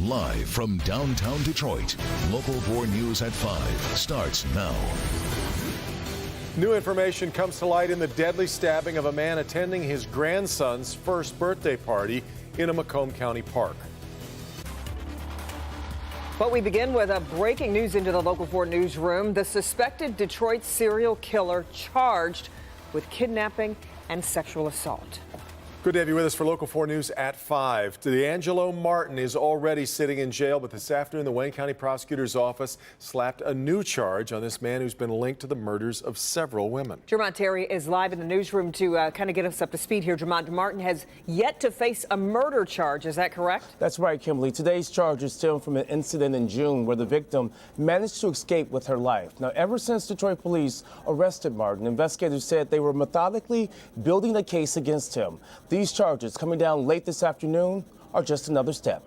Live from downtown Detroit, Local 4 News at 5 starts now. New information comes to light in the deadly stabbing of a man attending his grandson's first birthday party in a Macomb County park. But we begin with a breaking news into the Local 4 newsroom. The suspected Detroit serial killer charged with kidnapping and sexual assault. Good to have you with us for Local 4 News at 5. DeAngelo Martin is already sitting in jail, but this afternoon the Wayne County Prosecutor's Office slapped a new charge on this man who's been linked to the murders of several women. Jermont Terry is live in the newsroom to kind of get us up to speed here. Jermont, Martin has yet to face a murder charge. Is that correct? That's right, Kimberly. Today's charges stem from an incident in June where the victim managed to escape with her life. Now, ever since Detroit police arrested Martin, investigators said they were methodically building a case against him. These charges coming down late this afternoon are just another step.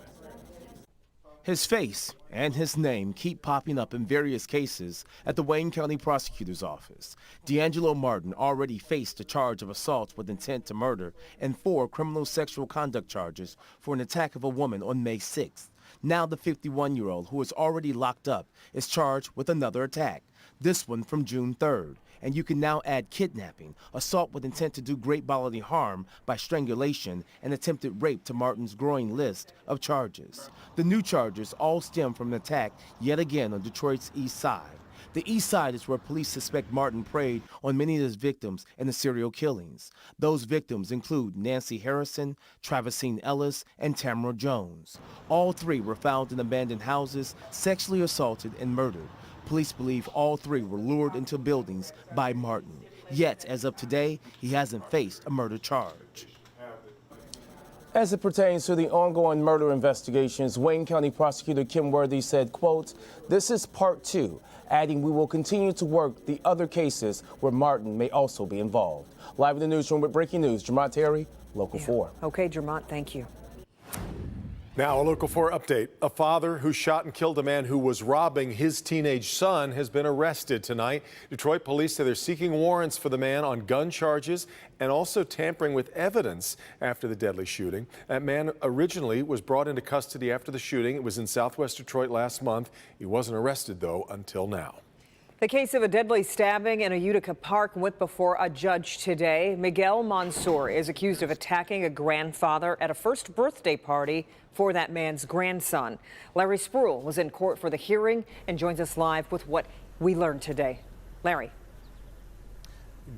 His face and his name keep popping up in various cases at the Wayne County Prosecutor's Office. DeAngelo Martin already faced a charge of assault with intent to murder and 4 criminal sexual conduct charges for an attack of a woman on May 6th. Now the 51-year-old, who is already locked up, is charged with another attack, this one from June 3rd. And you can now add kidnapping, assault with intent to do great bodily harm by strangulation, and attempted rape to Martin's growing list of charges. The new charges all stem from an attack yet again on Detroit's East Side. The East Side is where police suspect Martin preyed on many of his victims in the serial killings. Those victims include Nancy Harrison, Travisine Ellis, and Tamara Jones. All 3 were found in abandoned houses, sexually assaulted and murdered. Police believe all 3 were lured into buildings by Martin. Yet, as of today, he hasn't faced a murder charge. As it pertains to the ongoing murder investigations, Wayne County Prosecutor Kim Worthy said, quote, "This is part 2, adding we will continue to work the other cases where Martin may also be involved." Live in the newsroom with breaking news, Jermont Terry, Local 4. Okay, Jermont, thank you. Now, a Local 4 update. A father who shot and killed a man who was robbing his teenage son has been arrested tonight. Detroit police say they're seeking warrants for the man on gun charges and also tampering with evidence after the deadly shooting. That man originally was brought into custody after the shooting. It was in Southwest Detroit last month. He wasn't arrested, though, until now. The case of a deadly stabbing in a Utica park went before a judge today. Miguel Mansour is accused of attacking a grandfather at a first birthday party for that man's grandson. Larry Spruill was in court for the hearing and joins us live with what we learned today. Larry.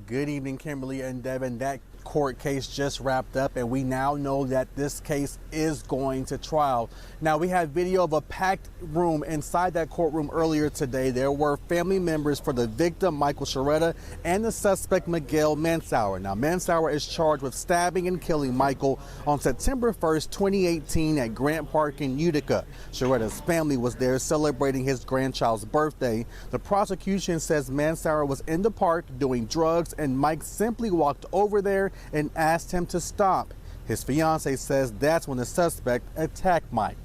Good evening, Kimberly and Devin. That court case just wrapped up, and we now know that this case is going to trial. Now, we had video of a packed room inside that courtroom earlier today. There were family members for the victim, Michael Sciaretta, and the suspect, Miguel Mansour. Now, Mansour is charged with stabbing and killing Michael on September 1st, 2018 at Grant Park in Utica. Sciaretta's family was there celebrating his grandchild's birthday. The prosecution says Mansour was in the park doing drugs, and Mike simply walked over there and asked him to stop. His fiance says that's when the suspect attacked Mike.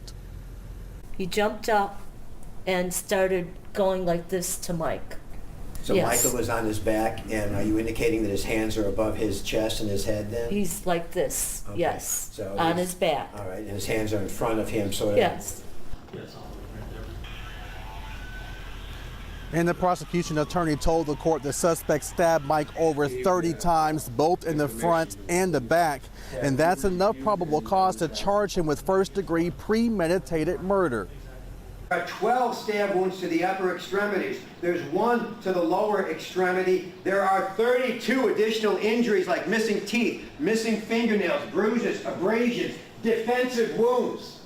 He jumped up and started going like this to Mike. So Yes. Michael was on his back, and are you indicating that his hands are above his chest and his head then? He's like this, Okay. yes, So on he's- his back. All right, and his hands are in front of him, sort of. Yes. And the prosecution attorney told the court the suspect stabbed Mike over 30 times, both in the front and the back. And that's enough probable cause to charge him with first-degree premeditated murder. There are 12 stab wounds to the upper extremities. There's 1 to the lower extremity. There are 32 additional injuries like missing teeth, missing fingernails, bruises, abrasions, defensive wounds.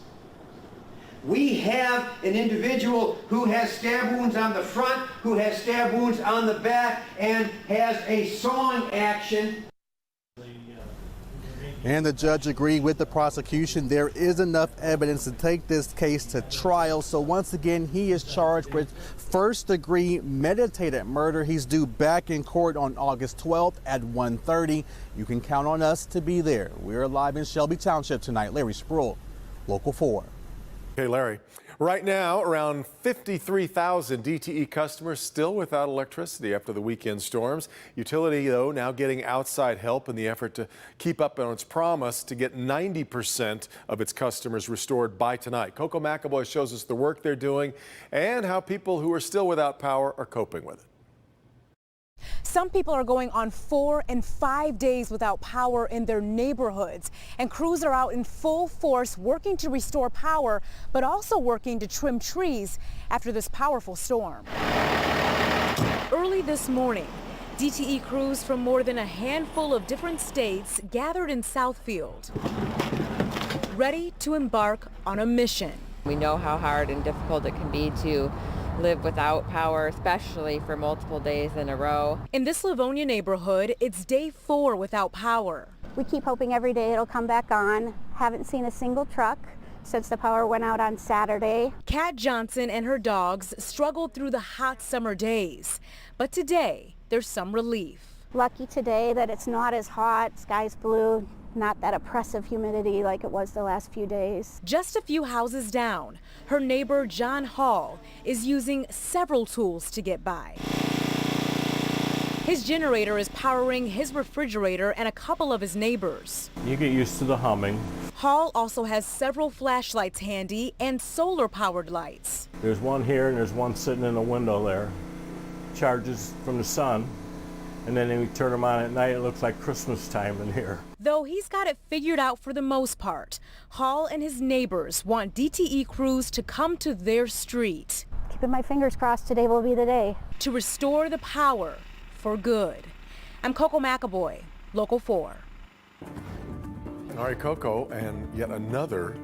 We have an individual who has stab wounds on the front, who has stab wounds on the back, and has a sawing action. And the judge agreed with the prosecution. There is enough evidence to take this case to trial. So once again, he is charged with first-degree meditated murder. He's due back in court on August 12th at 1:30. You can count on us to be there. We're live in Shelby Township tonight. Larry Spruill, Local 4. Hey, Larry. Right now, around 53,000 DTE customers still without electricity after the weekend storms. Utility, though, now getting outside help in the effort to keep up on its promise to get 90% of its customers restored by tonight. Coco McAvoy shows us the work they're doing and how people who are still without power are coping with it. Some people are going on 4 and 5 days without power in their neighborhoods, and crews are out in full force working to restore power, but also working to trim trees after this powerful storm. Early this morning, DTE crews from more than a handful of different states gathered in Southfield, ready to embark on a mission. We know how hard and difficult it can be to live without power, especially for multiple days in a row. In this Livonia neighborhood, it's day 4 without power. We keep hoping every day it'll come back on. Haven't seen a single truck since the power went out on Saturday. Kat Johnson and her dogs struggled through the hot summer days, but today there's some relief. Lucky today that it's not as hot, sky's blue, not that oppressive humidity like it was the last few days. Just a few houses down, her neighbor John Hall is using several tools to get by. His generator is powering his refrigerator and a couple of his neighbors. You get used to the humming. Hall also has several flashlights handy and solar-powered lights. There's one here and there's one sitting in the window there. Charges from the sun, and then when we turn them on at night, it looks like Christmas time in here. Though he's got it figured out for the most part, Hall and his neighbors want DTE crews to come to their street. Keeping my fingers crossed today will be the day. To restore the power for good. I'm Coco McAvoy, Local 4. All right, Coco, and yet another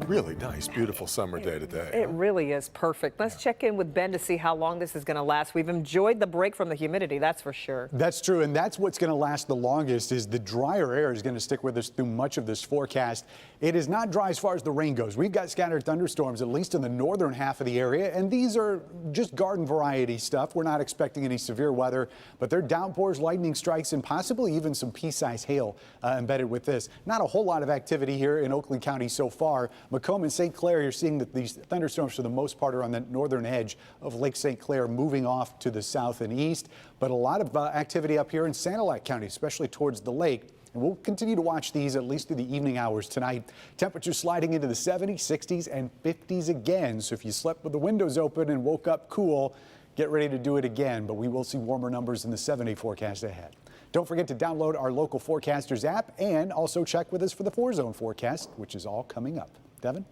really nice, beautiful summer day today. It really is perfect. Let's check in with Ben to see how long this is going to last. We've enjoyed the break from the humidity, that's for sure. That's true, and that's what's going to last the longest is the drier air is going to stick with us through much of this forecast. It is not dry as far as the rain goes. We've got scattered thunderstorms, at least in the northern half of the area, and these are just garden variety stuff. We're not expecting any severe weather, but there are downpours, lightning strikes, and possibly even some pea-sized hail embedded with this. Not a whole lot of activity here in Oakland County so far. Macomb and St. Clair, you're seeing that these thunderstorms for the most part are on the northern edge of Lake St. Clair, moving off to the south and east, but a lot of activity up here in Sanilac County, especially towards the lake. And we'll continue to watch these at least through the evening hours tonight. Temperatures sliding into the 70s, 60s, and 50s again. So if you slept with the windows open and woke up cool, get ready to do it again. But we will see warmer numbers in the 7-day forecast ahead. Don't forget to download our Local Forecasters app and also check with us for the 4-zone forecast, which is all coming up. Devin?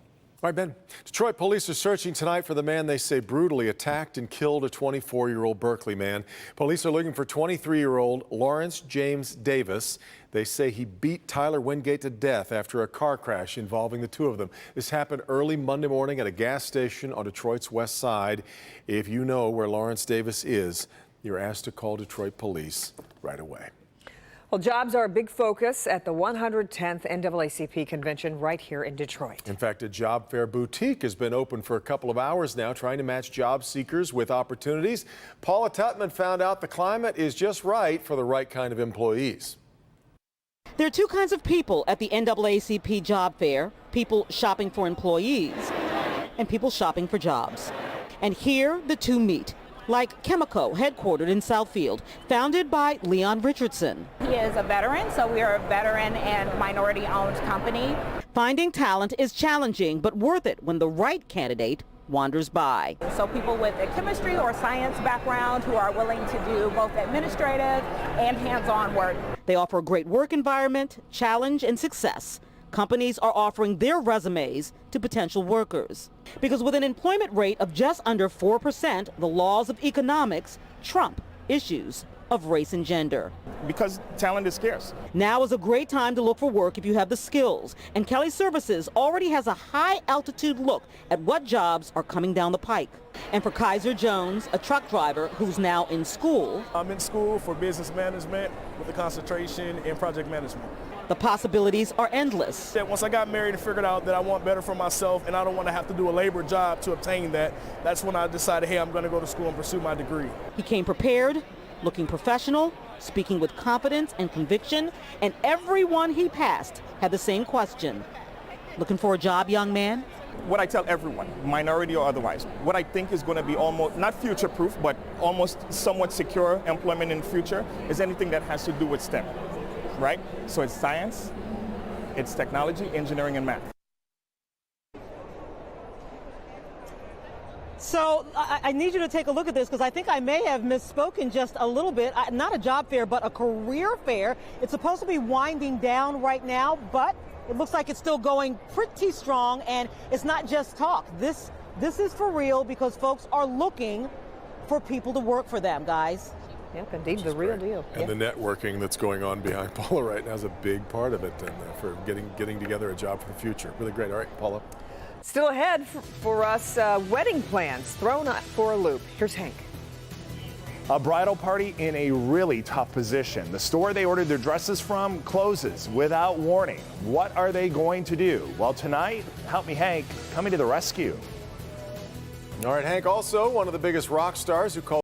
All right, Ben. Detroit police are searching tonight for the man they say brutally attacked and killed a 24-year-old Berkeley man. Police are looking for 23-year-old Lawrence James Davis. They say he beat Tyler Wingate to death after a car crash involving the two of them. This happened early Monday morning at a gas station on Detroit's west side. If you know where Lawrence Davis is, you're asked to call Detroit police right away. Well, jobs are a big focus at the 110th NAACP convention right here in Detroit. In fact, a job fair boutique has been open for a couple of hours now, trying to match job seekers with opportunities. Paula Tutman found out the climate is just right for the right kind of employees. There are two kinds of people at the NAACP job fair, people shopping for employees and people shopping for jobs. And here the two meet. Like Chemico, headquartered in Southfield, founded by Leon Richardson. He is a veteran, so we are a veteran and minority-owned company. Finding talent is challenging, but worth it when the right candidate wanders by. So people with a chemistry or science background who are willing to do both administrative and hands-on work. They offer a great work environment, challenge, and success. Companies are offering their resumes to potential workers. Because with an employment rate of just under 4%, the laws of economics trump issues of race and gender. Because talent is scarce. Now is a great time to look for work if you have the skills. And Kelly Services already has a high altitude look at what jobs are coming down the pike. And for Kaiser Jones, a truck driver who's now in school. I'm in school for business management with a concentration in project management. The possibilities are endless. Once I got married and figured out that I want better for myself and I don't want to have to do a labor job to obtain that, that's when I decided, hey, I'm going to go to school and pursue my degree. He came prepared, looking professional, speaking with confidence and conviction, and everyone he passed had the same question. Looking for a job, young man? What I tell everyone, minority or otherwise, what I think is going to be almost, not future-proof, but almost somewhat secure employment in the future is anything that has to do with STEM, right? So it's science, it's technology, engineering, and math. So I need you to take a look at this because I think I may have misspoken just a little bit. Not a job fair, but a career fair. It's supposed to be winding down right now, but it looks like it's still going pretty strong, and it's not just talk. This is for real because folks are looking for people to work for them, guys. Yep, indeed, the real deal. And the networking that's going on behind Paula right now is a big part of it, and for getting together a job for the future. Really great. All right, Paula. Still ahead for us, wedding plans thrown for a loop. Here's Hank. A bridal party in a really tough position. The store they ordered their dresses from closes without warning. What are they going to do? Well, tonight, Help Me Hank coming to the rescue. All right, Hank, also one of the biggest rock stars who called